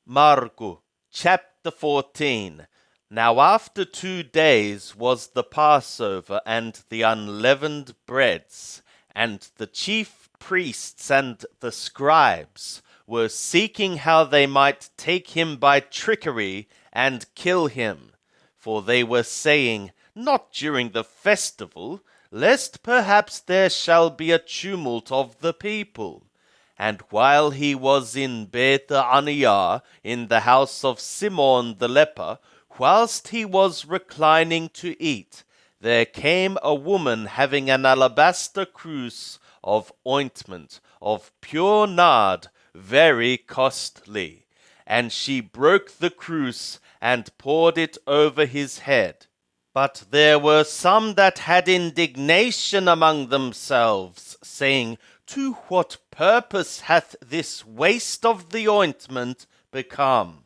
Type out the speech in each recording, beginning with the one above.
Marku, chapter 14. Now after 2 days was the Passover and the unleavened breads, and the chief priests and the scribes were seeking how they might take him by trickery and kill him. For they were saying, Not during the festival, lest perhaps there shall be a tumult of the people. And while he was in Beth-Aniyah, in the house of Simon the leper, whilst he was reclining to eat, there came a woman having an alabaster cruse of ointment, of pure nard, very costly. And she broke the cruse, and poured it over his head. But there were some that had indignation among themselves, saying, To what purpose hath this waste of the ointment become?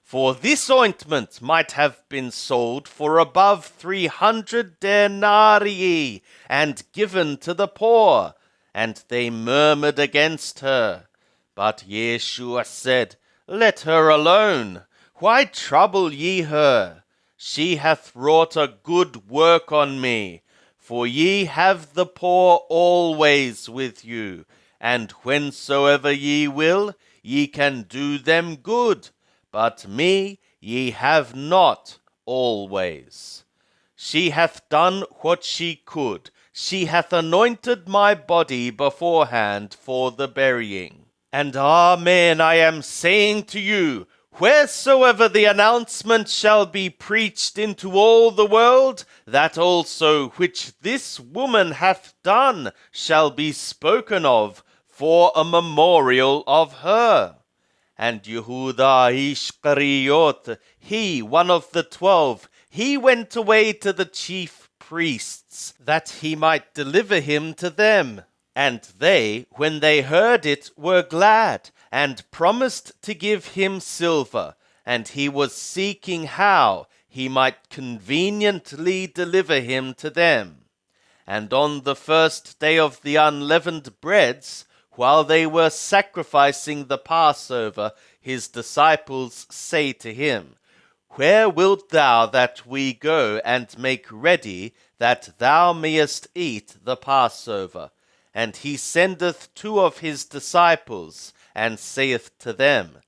For this ointment might have been sold for above 300 denarii, and given to the poor. And they murmured against her. But Yeshua said, Let her alone. Why trouble ye her? She hath wrought a good work on me. For ye have the poor always with you, and whensoever ye will, ye can do them good. But me ye have not always. She hath done what she could. She hath anointed my body beforehand for the burying. And amen, I am saying to you, wheresoever the announcement shall be preached into all the world, that also which this woman hath done shall be spoken of for a memorial of her. And Yehuda Ishkariot, he, one of the 12, he went away to the chief priests, that he might deliver him to them. And they, when they heard it, were glad, and promised to give him silver. And he was seeking how he might conveniently deliver him to them. And on the first day of the unleavened breads, while they were sacrificing the Passover, his disciples say to him, Where wilt thou that we go and make ready, that thou mayest eat the Passover? And he sendeth 2 of his disciples, and saith to them,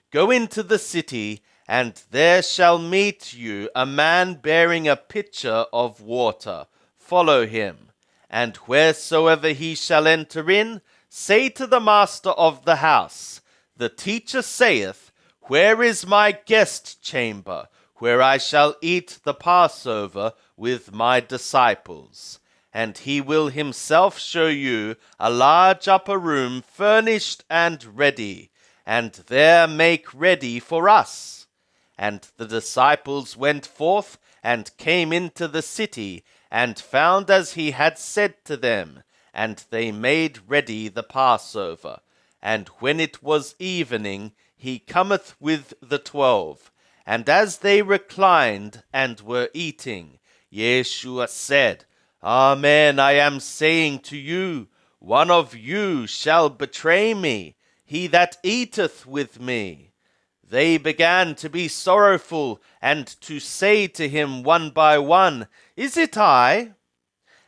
Go into the city, and there shall meet you a man bearing a pitcher of water. Follow him. And wheresoever he shall enter in, say to the master of the house, The teacher saith, Where is my guest chamber, where I shall eat the Passover with my disciples? And he will himself show you a large upper room furnished and ready, and there make ready for us. And the disciples went forth, and came into the city, and found as he had said to them, and they made ready the Passover. And when it was evening, he cometh with the 12. And as they reclined and were eating, Yeshua said, Amen, I am saying to you, one of you shall betray me, he that eateth with me. They began to be sorrowful, and to say to him one by one, Is it I?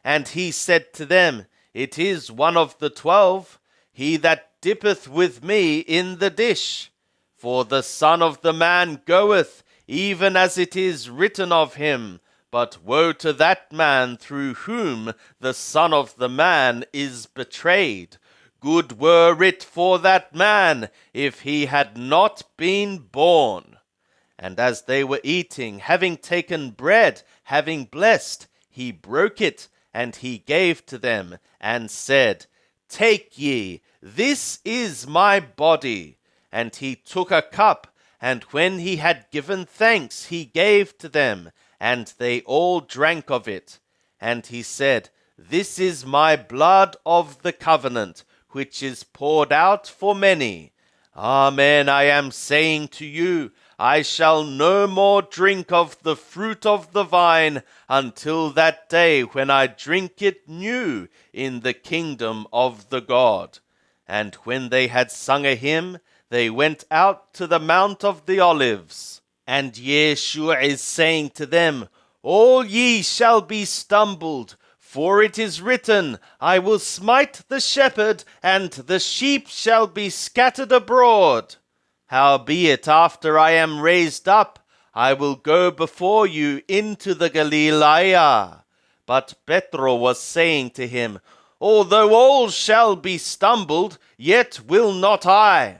And he said to them, It is one of the 12, he that dippeth with me in the dish. For the Son of the Man goeth, even as it is written of him. But woe to that man through whom the Son of the Man is betrayed. Good were it for that man if he had not been born. And as they were eating, having taken bread, having blessed, he broke it, and he gave to them, and said, Take ye, this is my body. And he took a cup, and when he had given thanks, he gave to them, and they all drank of it. And he said, This is my blood of the covenant, which is poured out for many. Amen, I am saying to you, I shall no more drink of the fruit of the vine until that day when I drink it new in the kingdom of the God. And when they had sung a hymn, they went out to the Mount of the Olives. And Yeshua is saying to them, All ye shall be stumbled, for it is written, I will smite the shepherd, and the sheep shall be scattered abroad. Howbeit, after I am raised up, I will go before you into the Galilee. But Petro was saying to him, Although all shall be stumbled, yet will not I.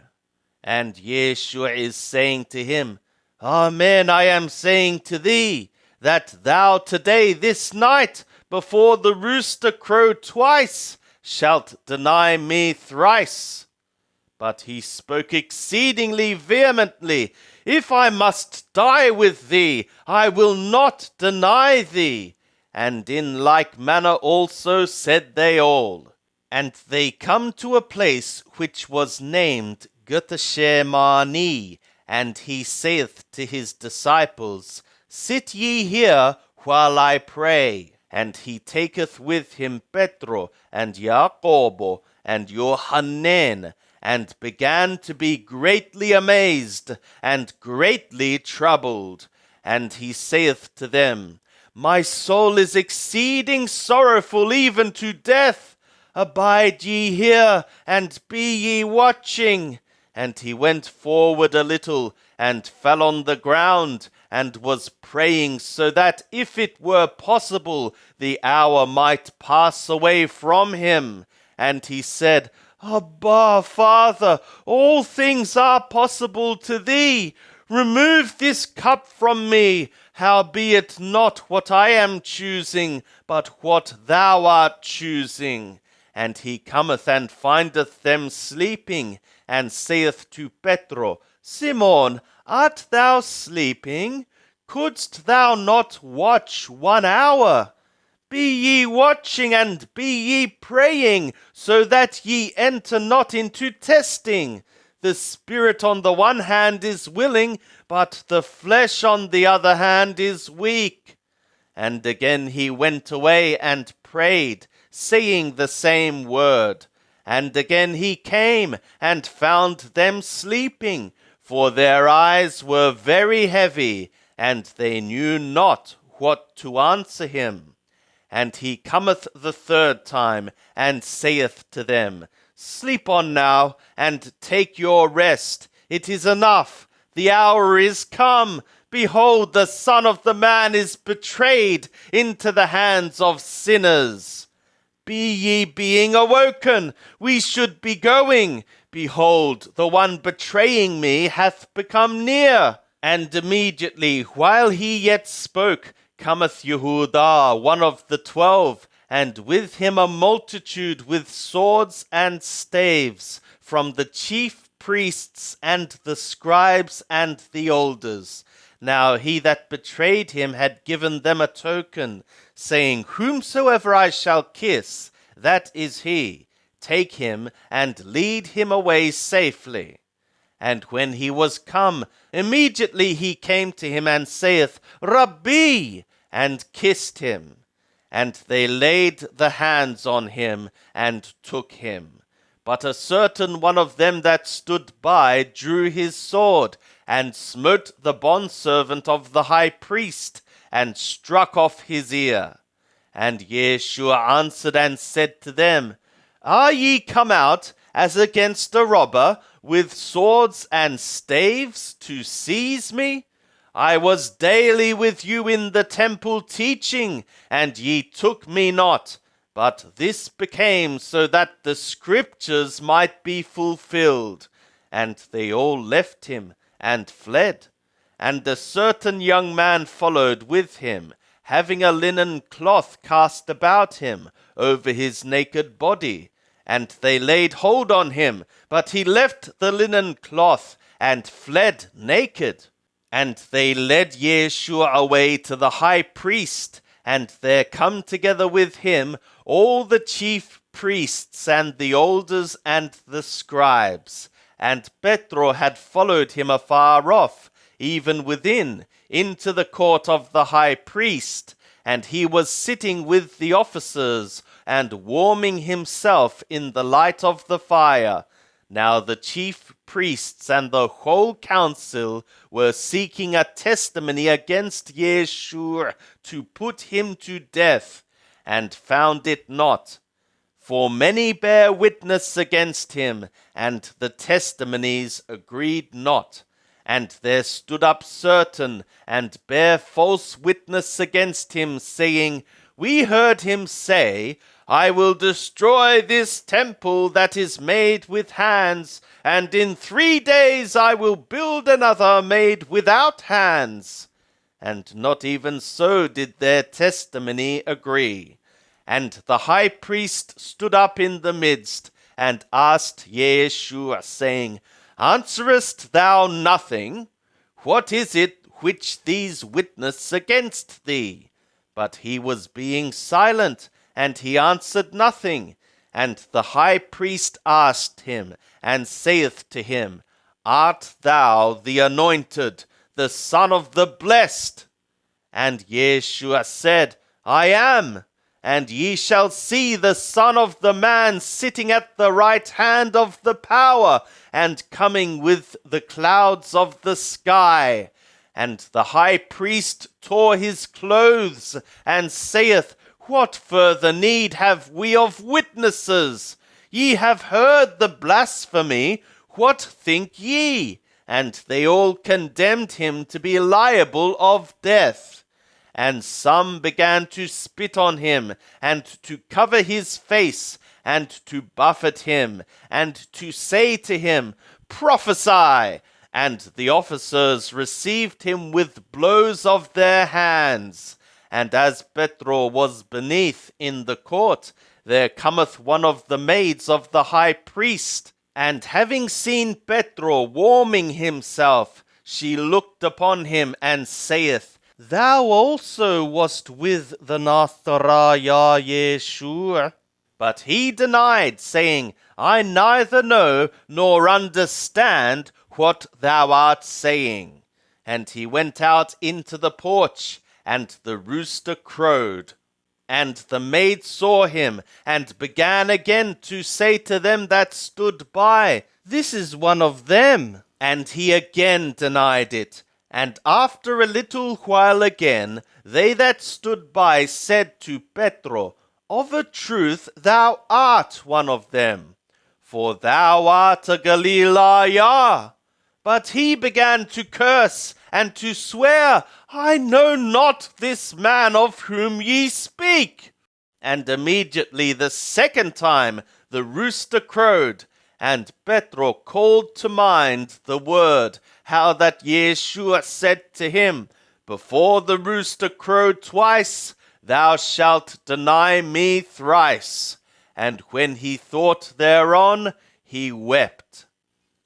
And Yeshua is saying to him, Amen, I am saying to thee, that thou today, this night, before the rooster crow twice, shalt deny me thrice. But he spoke exceedingly vehemently, If I must die with thee, I will not deny thee. And in like manner also said they all. And they come to a place which was named Gethsemane, and he saith to his disciples, Sit ye here while I pray. And he taketh with him Petro and Jacobo and Johanan, and began to be greatly amazed and greatly troubled. And he saith to them, My soul is exceeding sorrowful even to death. Abide ye here, and be ye watching. And he went forward a little, and fell on the ground, and was praying, so that, if it were possible, the hour might pass away from him. And he said, Abba, Father, all things are possible to thee. Remove this cup from me. Howbeit not what I am choosing, but what thou art choosing. And he cometh and findeth them sleeping, and saith to Petro, Simon, art thou sleeping? Couldst thou not watch 1 hour? Be ye watching, and be ye praying, so that ye enter not into testing. The spirit on the one hand is willing, but the flesh on the other hand is weak. And again he went away and prayed, saying the same word. And again he came and found them sleeping, for their eyes were very heavy, and they knew not what to answer him. And he cometh the third time, and saith to them, Sleep on now, and take your rest. It is enough. The hour is come. Behold, the Son of the Man is betrayed into the hands of sinners. Be ye being awoken? We should be going. Behold, the one betraying me hath become near. And immediately, while he yet spoke, cometh Yehuda, one of the 12, and with him a multitude with swords and staves, from the chief priests and the scribes and the elders. Now he that betrayed him had given them a token, saying, Whomsoever I shall kiss, that is he. Take him, and lead him away safely. And when he was come, immediately he came to him, and saith, Rabbi, and kissed him. And they laid the hands on him, and took him. But a certain one of them that stood by drew his sword, and smote the bondservant of the high priest, and struck off his ear. And Yeshua answered and said to them, Are ye come out, as against a robber, with swords and staves, to seize me? I was daily with you in the temple teaching, and ye took me not. But this became so that the scriptures might be fulfilled. And they all left him, and fled. And a certain young man followed with him, having a linen cloth cast about him over his naked body. And they laid hold on him, but he left the linen cloth, and fled naked. And they led Yeshua away to the high priest, and there come together with him all the chief priests and the elders and the scribes. And Petro had followed him afar off, even within, into the court of the high priest. And he was sitting with the officers, and warming himself in the light of the fire. Now the chief priests and the whole council were seeking a testimony against Yeshua to put him to death, and found it not. For many bear witness against him, and the testimonies agreed not. And there stood up certain, and bare false witness against him, saying, We heard him say, I will destroy this temple that is made with hands, and in 3 days I will build another made without hands. And not even so did their testimony agree. And the high priest stood up in the midst, and asked Yeshua, saying, Answerest thou nothing? What is it which these witness against thee? But he was being silent, and he answered nothing. And the high priest asked him, and saith to him, Art thou the anointed, the Son of the Blessed? And Yeshua said, I am. And ye shall see the Son of the Man sitting at the right hand of the power, and coming with the clouds of the sky. And the high priest tore his clothes, and saith, What further need have we of witnesses? Ye have heard the blasphemy. What think ye? And they all condemned him to be liable of death. And some began to spit on him, and to cover his face, and to buffet him, and to say to him, Prophesy! And the officers received him with blows of their hands. And as Petro was beneath in the court, there cometh one of the maids of the high priest, and having seen Petro warming himself, she looked upon him, and saith, Thou also wast with the Natharaya Yeshua. But he denied, saying, I neither know nor understand what thou art saying. And he went out into the porch, and the rooster crowed. And the maid saw him, and began again to say to them that stood by, This is one of them. And he again denied it. And after a little while again, they that stood by said to Petro, Of a truth thou art one of them, for thou art a Galilean. But he began to curse and to swear, I know not this man of whom ye speak. And immediately the second time the rooster crowed, and Petro called to mind the word, how that Yeshua said to him, Before the rooster crowed twice, thou shalt deny me thrice. And when he thought thereon, he wept.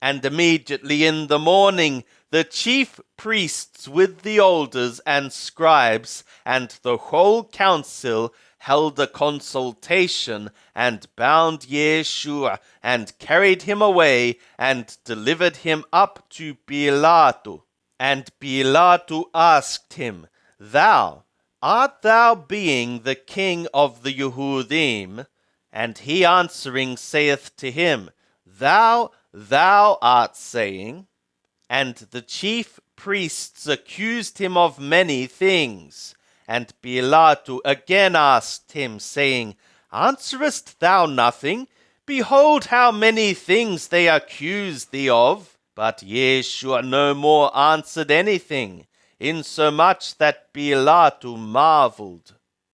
And immediately in the morning the chief priests with the elders and scribes and the whole council held a consultation, and bound Yeshua, and carried him away, and delivered him up to Pilate. And Pilate asked him, Art thou being the king of the Yehudim? And he answering saith to him, Thou art saying. And the chief priests accused him of many things. And Pilate again asked him, saying, Answerest thou nothing? Behold how many things they accuse thee of. But Yeshua no more answered anything, insomuch that Pilate marveled.